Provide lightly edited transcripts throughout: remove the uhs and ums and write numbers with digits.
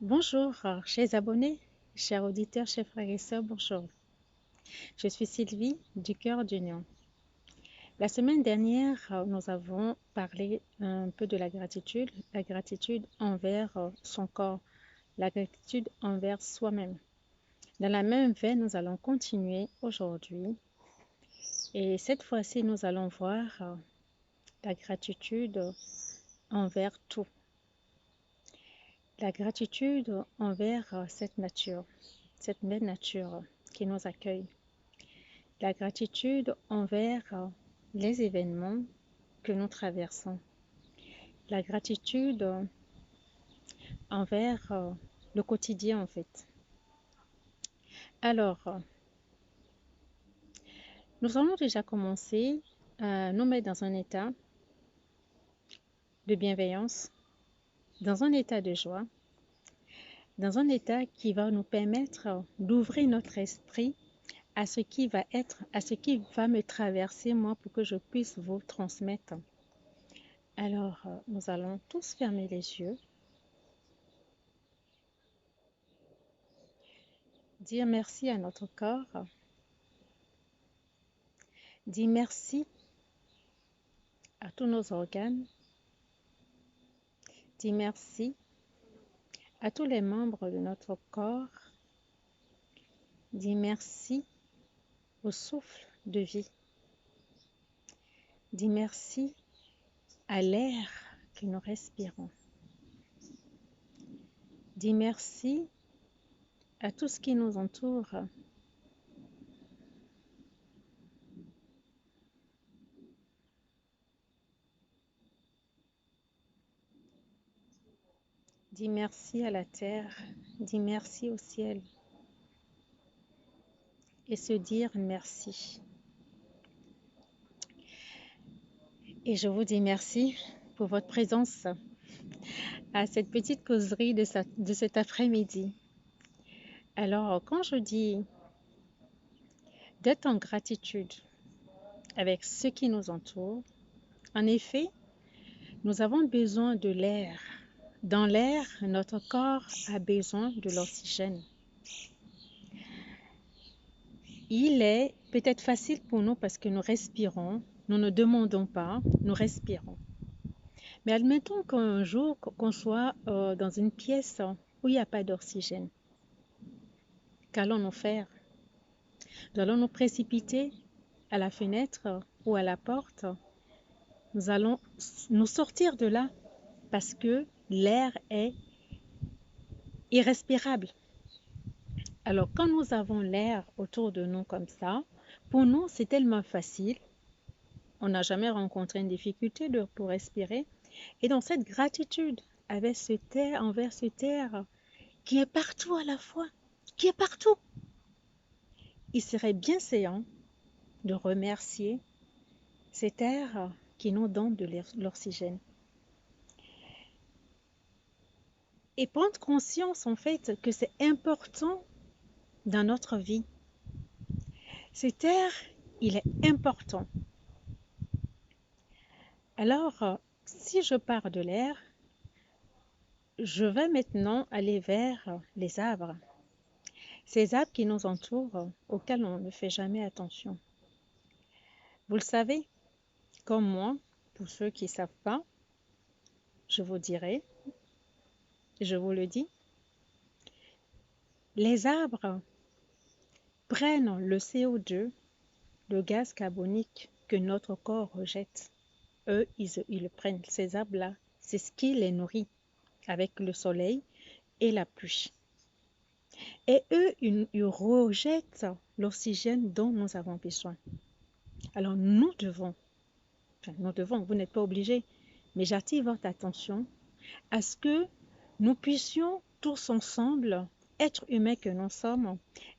Bonjour, chers abonnés, chers auditeurs, chers frères et sœurs, bonjour. Je suis Sylvie du Cœur d'Union. La semaine dernière, nous avons parlé un peu de la gratitude envers son corps, la gratitude envers soi-même. Dans la même veine, nous allons continuer aujourd'hui et cette fois-ci, nous allons voir la gratitude envers tout. La gratitude envers cette nature, cette belle nature qui nous accueille. La gratitude envers les événements que nous traversons. La gratitude envers le quotidien en fait. Alors, nous allons déjà commencer à nous mettre dans un état de bienveillance, dans un état de joie, dans un état qui va nous permettre d'ouvrir notre esprit à ce qui va être, à ce qui va me traverser moi pour que je puisse vous transmettre. Alors, nous allons tous fermer les yeux, dire merci à notre corps, dire merci à tous nos organes, dire merci à tous les membres de notre corps, dire merci au souffle de vie, dire merci à l'air que nous respirons, dire merci à tout ce qui nous entoure, dire merci à la terre, dire merci au ciel et se dire merci. Et je vous dis merci pour votre présence à cette petite causerie de cet après-midi. Alors, quand je dis d'être en gratitude avec ce qui nous entoure, en effet, nous avons besoin de l'air. Dans l'air, notre corps a besoin de l'oxygène. Il est peut-être facile pour nous parce que nous respirons, nous ne demandons pas, nous respirons. Mais admettons qu'un jour, qu'on soit dans une pièce où il n'y a pas d'oxygène. Qu'allons-nous faire? Nous allons nous précipiter à la fenêtre ou à la porte. Nous allons nous sortir de là parce que l'air est irrespirable. Alors, quand nous avons l'air autour de nous comme ça, pour nous, c'est tellement facile. On n'a jamais rencontré une difficulté pour respirer. Et dans cette gratitude avec ce terre, envers ce terre qui est partout à la fois, qui est partout, il serait bien séant de remercier ces terres qui nous donnent de l'oxygène. Et prendre conscience en fait que c'est important dans notre vie. Cet air, il est important. Alors, si je pars de l'air, je vais maintenant aller vers les arbres. Ces arbres qui nous entourent, auxquels on ne fait jamais attention. Vous le savez, comme moi, pour ceux qui ne savent pas, je vous dirai, je vous le dis, les arbres prennent le CO2, le gaz carbonique que notre corps rejette. Eux, ils le prennent, ces arbres-là. C'est ce qui les nourrit avec le soleil et la pluie. Et eux, ils rejettent l'oxygène dont nous avons besoin. Alors nous devons, vous n'êtes pas obligés, mais j'attire votre attention à ce que nous puissions tous ensemble, êtres humains que nous sommes,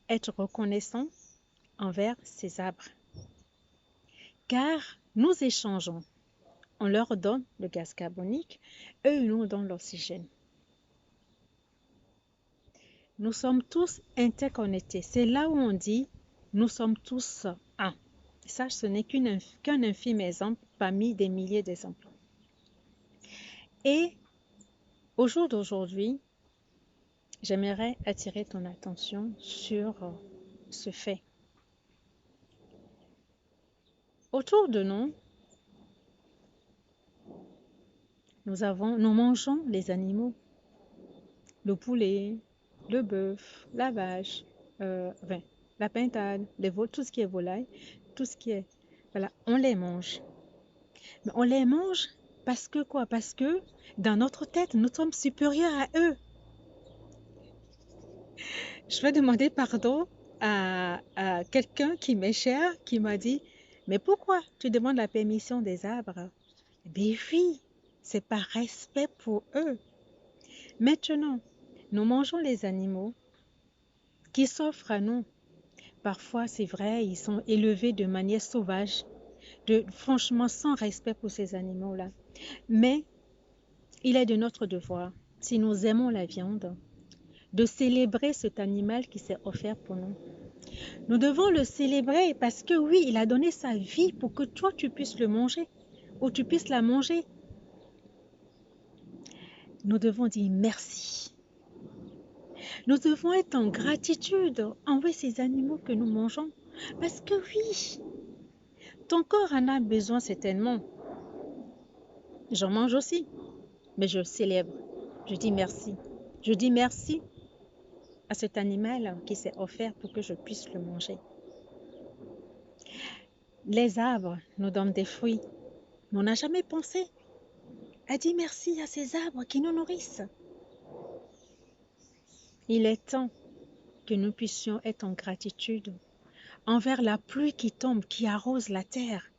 être reconnaissants envers ces arbres. Car nous échangeons. On leur donne le gaz carbonique, eux ils nous donnent l'oxygène. Nous sommes tous interconnectés. C'est là où on dit nous sommes tous un. Ça, ce n'est qu'un infime exemple parmi des milliers d'exemples. Et au jour d'aujourd'hui, j'aimerais attirer ton attention sur ce fait. Autour de nous, nous mangeons les animaux, le poulet, le bœuf, la vache, enfin, la pintade, les veaux, tout ce qui est volaille, tout ce qui est... Voilà, on les mange. Mais on les mange parce que quoi? Parce que dans notre tête, nous sommes supérieurs à eux. Je vais demander pardon à quelqu'un qui m'est cher, qui m'a dit, mais pourquoi tu demandes la permission des arbres? Ben oui, c'est par respect pour eux. Maintenant, nous mangeons les animaux qui s'offrent à nous. Parfois, c'est vrai, ils sont élevés de manière sauvage, franchement sans respect pour ces animaux-là. Mais il est de notre devoir, si nous aimons la viande, de célébrer cet animal qui s'est offert pour nous. Nous devons le célébrer parce que oui, il a donné sa vie pour que toi, tu puisses le manger ou tu puisses la manger. Nous devons dire merci. Nous devons être en gratitude envers ces animaux que nous mangeons. Parce que oui, ton corps en a besoin certainement. J'en mange aussi, mais je célèbre. Je dis merci. Je dis merci à cet animal qui s'est offert pour que je puisse le manger. Les arbres nous donnent des fruits. Mais on n'a jamais pensé à dire merci à ces arbres qui nous nourrissent. Il est temps que nous puissions être en gratitude envers la pluie qui tombe, qui arrose la terre,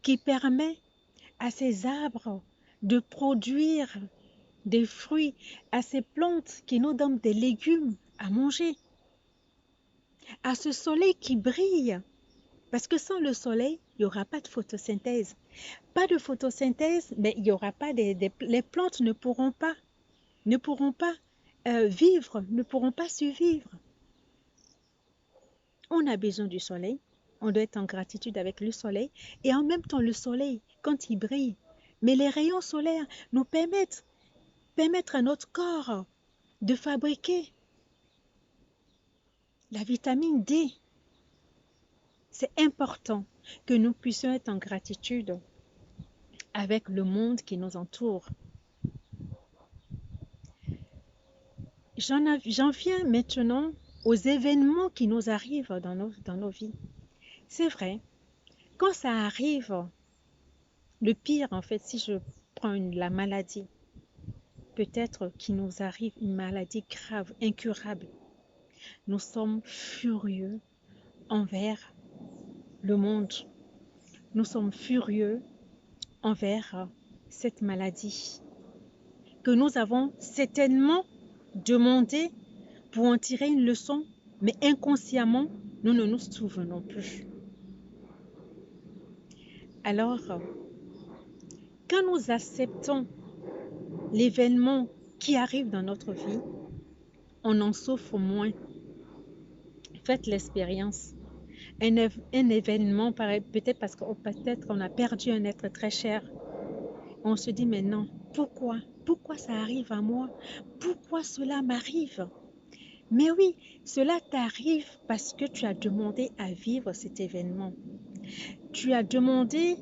qui permet à ces arbres de produire des fruits, à ces plantes qui nous donnent des légumes à manger, à ce soleil qui brille. Parce que sans le soleil, il n'y aura pas de photosynthèse. Pas de photosynthèse, mais il n'y aura pas les plantes ne pourront pas vivre, ne pourront pas survivre. On a besoin du soleil, on doit être en gratitude avec le soleil et en même temps le soleil, quand il brille, mais les rayons solaires nous permettent à notre corps de fabriquer la vitamine D. C'est important que nous puissions être en gratitude avec le monde qui nous entoure. J'en viens maintenant aux événements qui nous arrivent dans nos vies. C'est vrai, quand ça arrive, le pire en fait, si je prends la maladie, peut-être qu'il nous arrive une maladie grave, incurable, nous sommes furieux envers le monde. Nous sommes furieux envers cette maladie que nous avons certainement demandé pour en tirer une leçon, mais inconsciemment, nous ne nous souvenons plus. Alors, quand nous acceptons l'événement qui arrive dans notre vie, on en souffre moins. Faites l'expérience. Un événement, peut-être parce qu'on peut-être on a perdu un être très cher. On se dit, mais non, pourquoi? Pourquoi ça arrive à moi? Pourquoi cela m'arrive? Mais oui, cela t'arrive parce que tu as demandé à vivre cet événement. Tu as demandé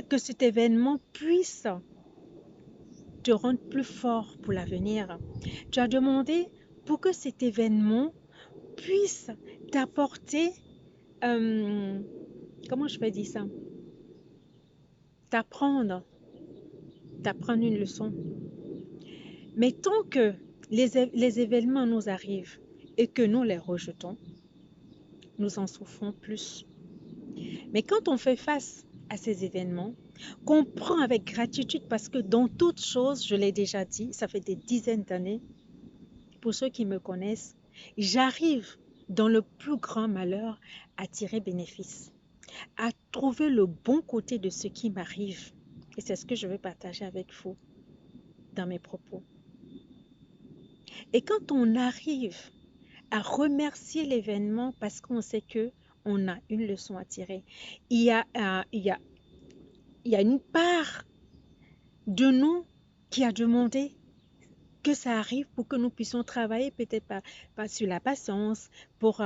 que cet événement puisse te rendre plus fort pour l'avenir. Tu as demandé pour que cet événement puisse t'apporter, comment je peux dire ça? T'apprendre une leçon. Mais tant que les événements nous arrivent et que nous les rejetons, nous en souffrons plus. Mais quand on fait face à ces événements, qu'on prend avec gratitude, parce que dans toute chose, je l'ai déjà dit, ça fait des dizaines d'années, pour ceux qui me connaissent, j'arrive dans le plus grand malheur à tirer bénéfice, à trouver le bon côté de ce qui m'arrive. Et c'est ce que je vais partager avec vous dans mes propos. Et quand on arrive à remercier l'événement parce qu'on sait qu'on a une leçon à tirer, il y a une part de nous qui a demandé que ça arrive pour que nous puissions travailler peut-être pas sur la patience, pour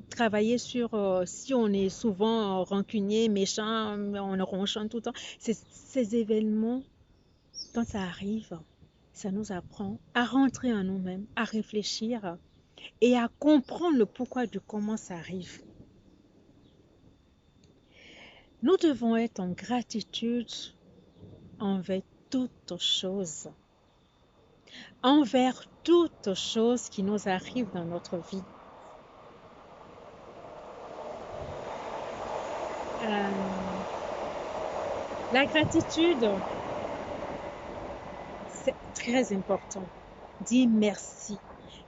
travailler sur si on est souvent rancunier, méchant, on ronchonne tout le temps. Ces événements, quand ça arrive, ça nous apprend à rentrer en nous-mêmes, à réfléchir et à comprendre le pourquoi du comment ça arrive. Nous devons être en gratitude envers toutes choses, envers toutes choses qui nous arrivent dans notre vie. Euh, la gratitude, c'est très important. Dis merci.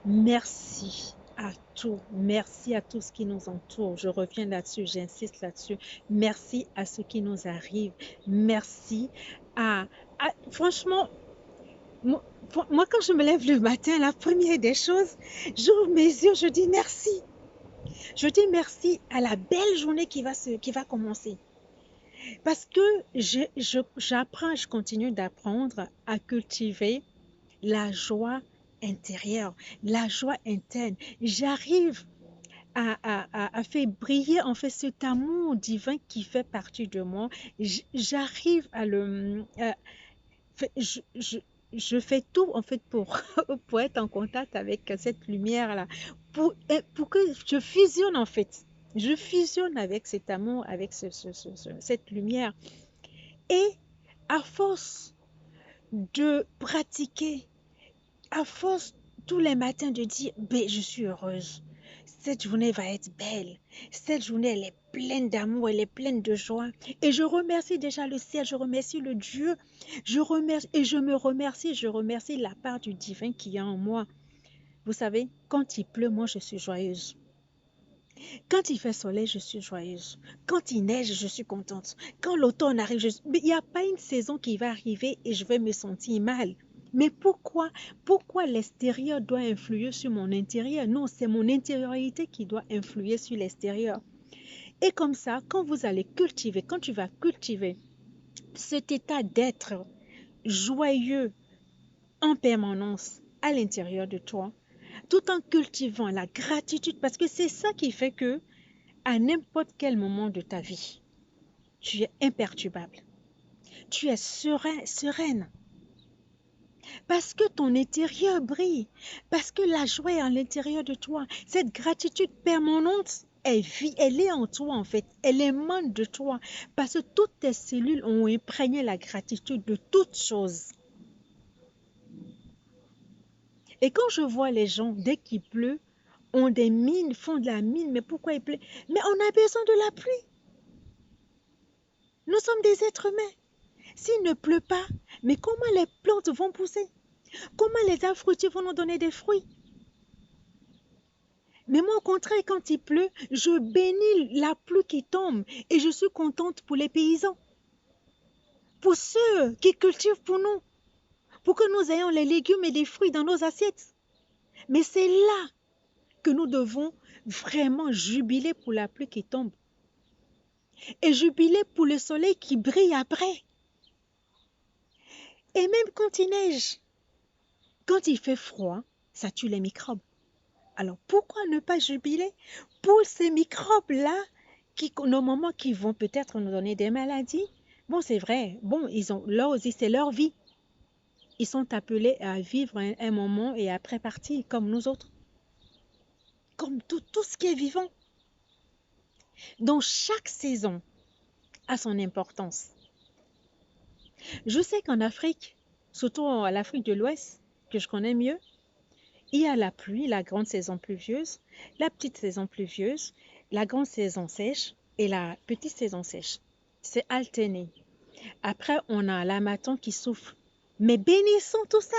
Merci à tout. Merci à tout ce qui nous entoure. Je reviens là-dessus, j'insiste là-dessus. Merci à ce qui nous arrive. Merci franchement, moi, quand je me lève le matin, la première des choses, j'ouvre mes yeux, je dis merci. Je dis merci à la belle journée qui va commencer. Parce que j'apprends, je continue d'apprendre à cultiver la joie intérieure, la joie interne. J'arrive à faire briller en fait cet amour divin qui fait partie de moi. J'arrive à le... je fais tout en fait pour être en contact avec cette lumière-là, pour que je fusionne en fait. Je fusionne avec cet amour, avec cette lumière. Et à force de pratiquer, à force tous les matins de dire, ben, je suis heureuse. Cette journée va être belle. Cette journée, elle est pleine d'amour, elle est pleine de joie. Et je remercie déjà le ciel, je remercie le Dieu. Je remercie la part du divin qui est en moi. Vous savez, quand il pleut, moi, je suis joyeuse. Quand il fait soleil, je suis joyeuse. Quand il neige, je suis contente. Quand l'automne arrive, mais il n'y a pas une saison qui va arriver et je vais me sentir mal. Mais pourquoi l'extérieur doit influer sur mon intérieur? Non, c'est mon intériorité qui doit influer sur l'extérieur. Et comme ça, quand tu vas cultiver cet état d'être joyeux en permanence à l'intérieur de toi, tout en cultivant la gratitude, parce que c'est ça qui fait que à n'importe quel moment de ta vie, tu es imperturbable, tu es sereine, parce que ton intérieur brille, parce que la joie est à l'intérieur de toi. Cette gratitude permanente, elle est en toi en fait, elle émane de toi, parce que toutes tes cellules ont imprégné la gratitude de toutes choses. Et quand je vois les gens, dès qu'il pleut, ont des mines, font de la mine, mais pourquoi il pleut? Mais on a besoin de la pluie. Nous sommes des êtres humains. S'il ne pleut pas, mais comment les plantes vont pousser? Comment les arbres fruitiers vont nous donner des fruits? Mais moi, au contraire, quand il pleut, je bénis la pluie qui tombe et je suis contente pour les paysans, pour ceux qui cultivent pour nous, pour que nous ayons les légumes et les fruits dans nos assiettes. Mais c'est là que nous devons vraiment jubiler pour la pluie qui tombe et jubiler pour le soleil qui brille après. Et même quand il neige, quand il fait froid, ça tue les microbes. Alors pourquoi ne pas jubiler pour ces microbes-là qui, normalement, qui vont peut-être nous donner des maladies? Bon, c'est vrai, bon, là aussi, c'est leur vie. Ils sont appelés à vivre un moment et après partir comme nous autres. Comme tout ce qui est vivant. Donc chaque saison a son importance. Je sais qu'en Afrique, surtout à l'Afrique de l'Ouest, que je connais mieux, il y a la pluie, la grande saison pluvieuse, la petite saison pluvieuse, la grande saison sèche et la petite saison sèche. C'est alterné. Après, on a l'harmattan qui souffle. Mais bénissons tout ça.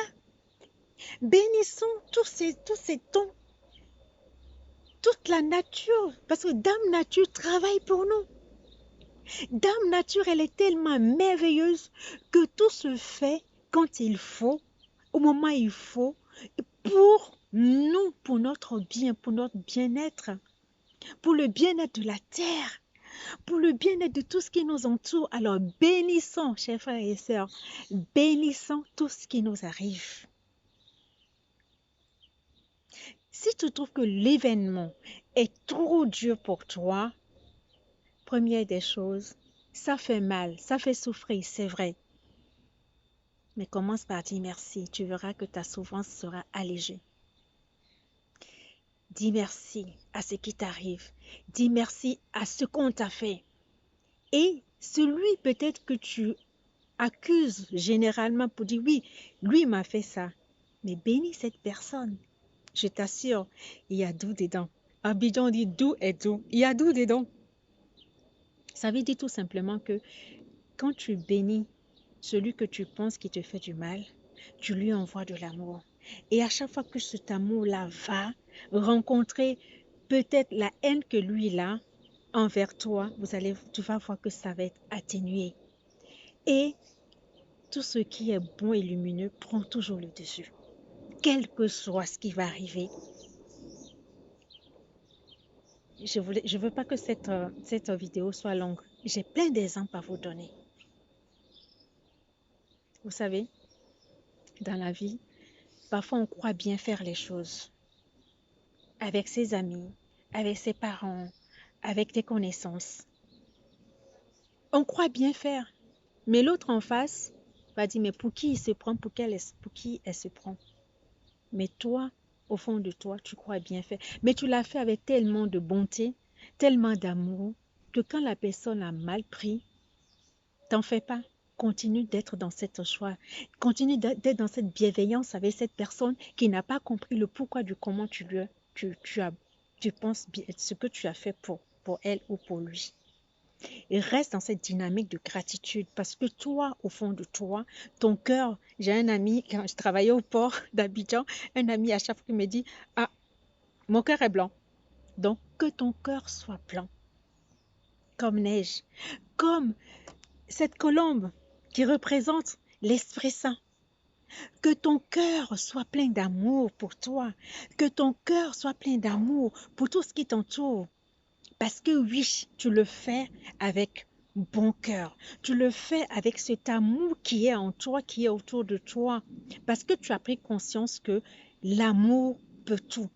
Bénissons tous ces tons. Toute la nature. Parce que Dame Nature travaille pour nous. Dame Nature, elle est tellement merveilleuse que tout se fait quand il faut, au moment où il faut, pour nous, pour notre bien, pour notre bien-être, pour le bien-être de la terre, pour le bien-être de tout ce qui nous entoure. Alors bénissons, chers frères et sœurs, bénissons tout ce qui nous arrive. Si tu trouves que l'événement est trop dur pour toi, première des choses, ça fait mal, ça fait souffrir, c'est vrai. Mais commence par dire merci, tu verras que ta souffrance sera allégée. Dis merci à ce qui t'arrive. Dis merci à ce qu'on t'a fait. Et celui peut-être que tu accuses généralement pour dire oui, lui m'a fait ça. Mais bénis cette personne. Je t'assure, il y a doux dedans. Abidjan dit doux et doux. Il y a doux dedans. Ça veut dire tout simplement que quand tu bénis celui que tu penses qui te fait du mal, tu lui envoies de l'amour. Et à chaque fois que cet amour-là va rencontrer peut-être la haine que lui il a envers toi, tu vas voir que ça va être atténué. Et tout ce qui est bon et lumineux prend toujours le dessus. Quel que soit ce qui va arriver. Je ne veux pas que cette vidéo soit longue. J'ai plein d'exemples à vous donner. Vous savez, dans la vie, parfois on croit bien faire les choses. Avec ses amis, avec ses parents, avec des connaissances. On croit bien faire. Mais l'autre en face va dire, mais pour qui il se prend, pour qui elle se prend. Mais toi, au fond de toi, tu crois bien faire. Mais tu l'as fait avec tellement de bonté, tellement d'amour, que quand la personne a mal pris, t'en fais pas. Continue d'être dans cette joie. Continue d'être dans cette bienveillance avec cette personne qui n'a pas compris le pourquoi du comment tu penses bien ce que tu as fait pour elle ou pour lui. Et reste dans cette dynamique de gratitude parce que toi, au fond de toi, ton cœur, j'ai un ami, quand je travaillais au port d'Abidjan, un ami à chaque fois qui me dit, ah, mon cœur est blanc. Donc, que ton cœur soit blanc, comme neige, comme cette colombe qui représente l'Esprit Saint. Que ton cœur soit plein d'amour pour toi, que ton cœur soit plein d'amour pour tout ce qui t'entoure. Parce que oui, tu le fais avec bon cœur. Tu le fais avec cet amour qui est en toi, qui est autour de toi. Parce que tu as pris conscience que l'amour peut tout.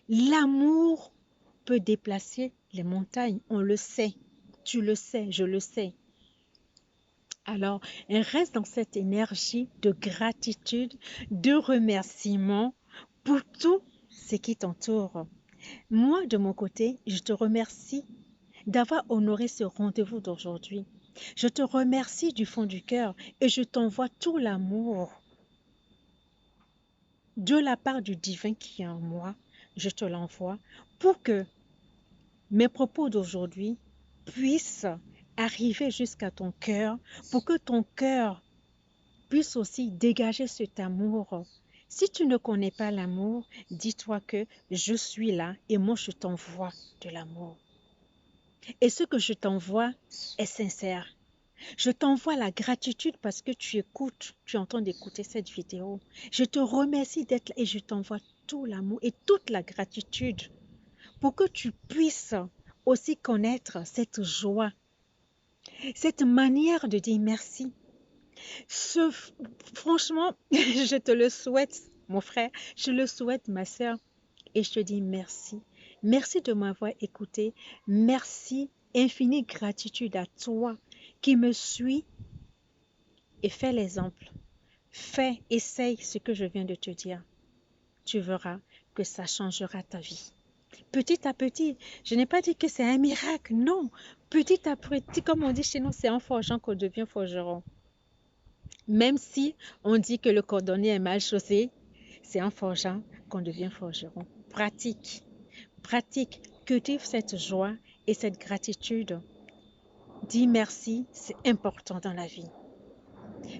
L'amour peut déplacer les montagnes. On le sait. Tu le sais, je le sais. Alors, reste dans cette énergie de gratitude, de remerciement pour tout ce qui t'entoure. Moi, de mon côté, je te remercie d'avoir honoré ce rendez-vous d'aujourd'hui. Je te remercie du fond du cœur et je t'envoie tout l'amour de la part du divin qui est en moi. Je te l'envoie pour que mes propos d'aujourd'hui puissent arriver jusqu'à ton cœur, pour que ton cœur puisse aussi dégager cet amour. Si tu ne connais pas l'amour, dis-toi que je suis là et moi je t'envoie de l'amour. Et ce que je t'envoie est sincère. Je t'envoie la gratitude parce que tu écoutes, tu entends d'écouter cette vidéo. Je te remercie d'être là et je t'envoie tout l'amour et toute la gratitude pour que tu puisses aussi connaître cette joie, cette manière de dire merci. Franchement, je te le souhaite, mon frère, je le souhaite, ma sœur, et je te dis merci. Merci de m'avoir écouté. Merci, infinie gratitude à toi qui me suis et fais l'exemple. Essaye ce que je viens de te dire. Tu verras que ça changera ta vie. Petit à petit, je n'ai pas dit que c'est un miracle, non. Petit à petit, comme on dit chez nous, c'est en forgeant qu'on devient forgeron. Même si on dit que le cordonnier est mal chaussé, c'est en forgeant qu'on devient forgeron. Pratique, cultive cette joie et cette gratitude. Dis merci, c'est important dans la vie.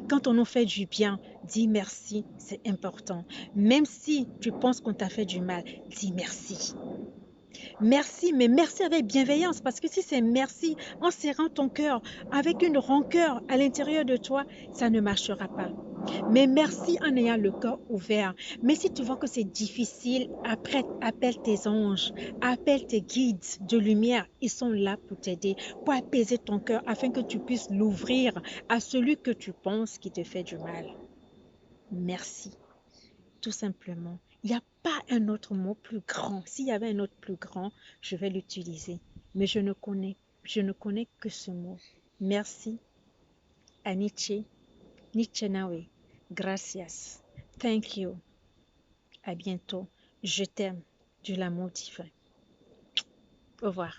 Quand on nous fait du bien, dis merci, c'est important. Même si tu penses qu'on t'a fait du mal, dis merci. Merci, mais merci avec bienveillance, parce que si c'est merci en serrant ton cœur avec une rancœur à l'intérieur de toi, ça ne marchera pas. Mais merci en ayant le cœur ouvert. Mais si tu vois que c'est difficile, après, appelle tes anges, appelle tes guides de lumière. Ils sont là pour t'aider, pour apaiser ton cœur afin que tu puisses l'ouvrir à celui que tu penses qui te fait du mal. Merci, tout simplement. Il n'y a pas un autre mot plus grand. S'il y avait un autre plus grand, je vais l'utiliser. Mais je ne connais que ce mot. Merci à Nietzsche, Nietzsche Nawe. Gracias. Thank you. À bientôt. Je t'aime. De l'amour divin. Au revoir.